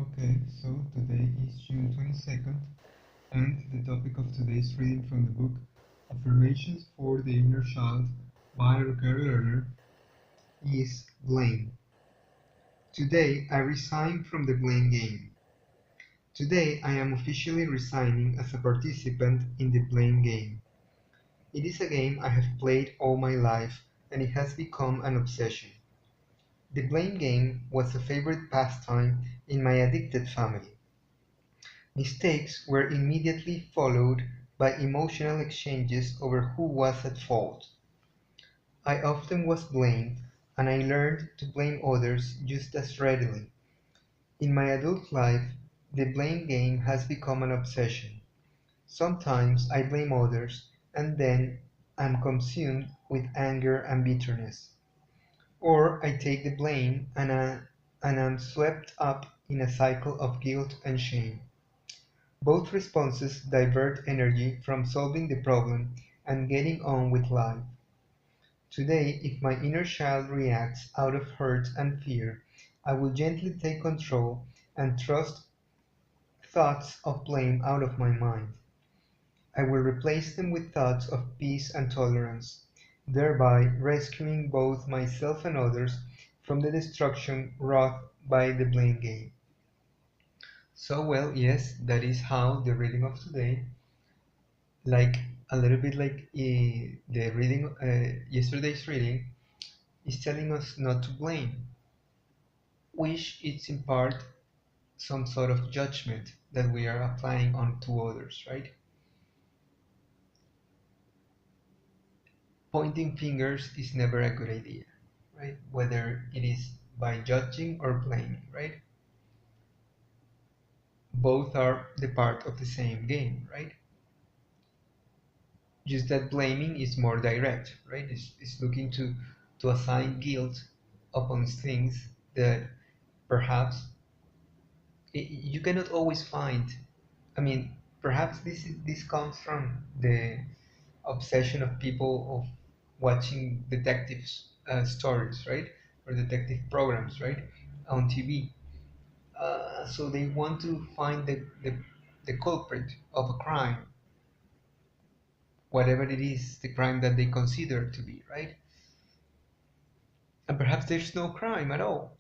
Okay, so today is June 22nd, and the topic of today's reading from the book Affirmations for the Inner Child by Rocker Lerner is blame. Today I resign from the blame game. Today I am officially resigning as a participant in the blame game. It is a game I have played all my life and it has become an obsession. The blame game was a favorite pastime in my addicted family. Mistakes were immediately followed by emotional exchanges over who was at fault. I often was blamed, and I learned to blame others just as readily. In my adult life, the blame game has become an obsession. Sometimes I blame others, and then I'm consumed with anger and bitterness. Or I take the blame and am swept up in a cycle of guilt and shame. Both responses divert energy from solving the problem and getting on with life. Today, if my inner child reacts out of hurt and fear, I will gently take control and thrust thoughts of blame out of my mind. I will replace them with thoughts of peace and tolerance, thereby rescuing both myself and others from the destruction wrought by the blame game. So, well, yes, that is how the reading of today, like a little bit like the reading, yesterday's reading, is telling us not to blame, which is in part some sort of judgment that we are applying onto others, right? Pointing fingers is never a good idea, right? Whether it is by judging or blaming, right? Both are the part of the same game, right? Just that blaming is more direct, right? It's looking to assign guilt upon things that perhaps you cannot always find. I mean, perhaps this comes from the obsession of people of watching detectives stories, right, or detective programs, right, on TV. So they want to find the culprit of a crime, whatever it is, the crime that they consider to be, right? And perhaps there's no crime at all.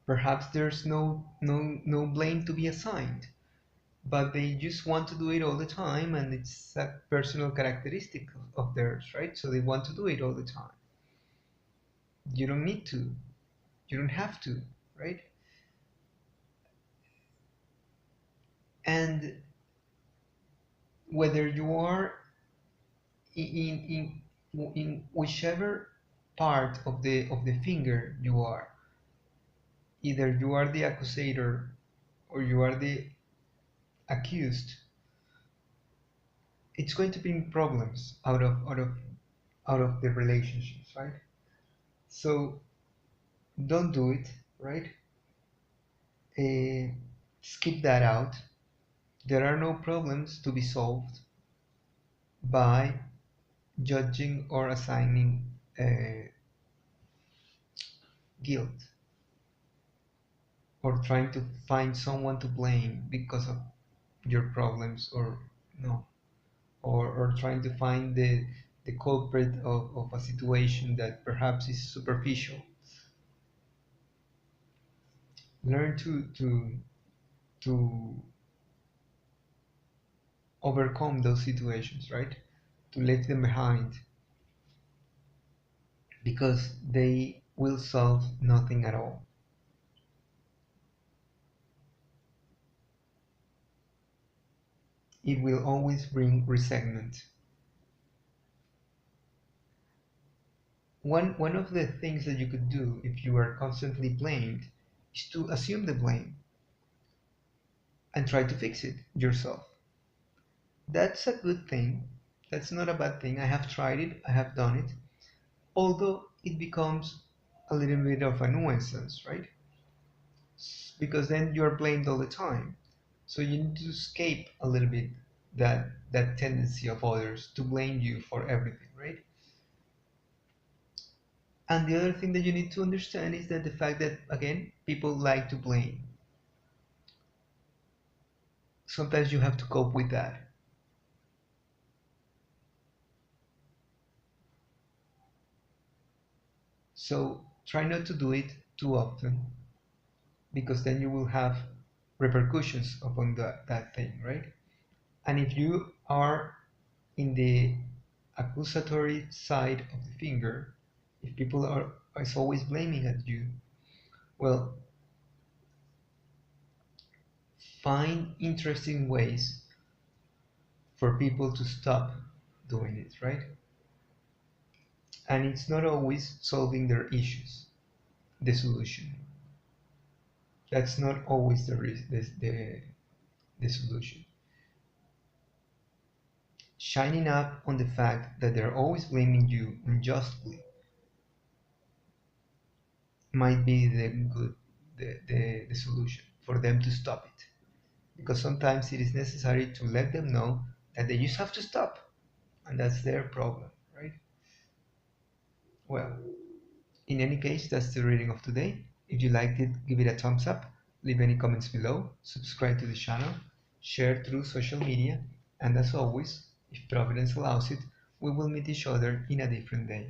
Perhaps there's no blame to be assigned, but they just want to do it all the time, and it's a personal characteristic of theirs, right? So they want to do it all the time. You don't need to, you don't have to, right? And whether you are in whichever part of the finger you are, either you are the accusator or you are the accused, it's going to bring problems out of the relationships, right? So don't do it, right? uh, Skip that out. There are no problems to be solved by judging or assigning guilt, or trying to find someone to blame because of your problems, or no, or trying to find the culprit of a situation that perhaps is superficial. Learn to overcome those situations, right? To leave them behind, because they will solve nothing at all. It will always bring resentment. One of the things that you could do if you are constantly blamed is to assume the blame and try to fix it yourself. That's a good thing. That's not a bad thing. I have tried it, I have done it. Although it becomes a little bit of a nuisance, right? Because then you're blamed all the time. So you need to escape a little bit that tendency of others to blame you for everything, right? And the other thing that you need to understand is that the fact that, again, people like to blame. sometimes you have to cope with that. So try not to do it too often, because then you will have repercussions upon that thing, right? And if you are in the accusatory side of the finger, if people are is always blaming at you, well, find interesting ways for people to stop doing it, right? And it's not always solving their issues, the solution. That's not always the solution. Shining up on the fact that they're always blaming you unjustly might be the solution for them to stop it. Because sometimes it is necessary to let them know that they just have to stop, and that's their problem, right? Well, in any case, that's the reading of today. If you liked it, give it a thumbs up, leave any comments below, subscribe to the channel, share through social media, and as always, if Providence allows it, we will meet each other in a different day.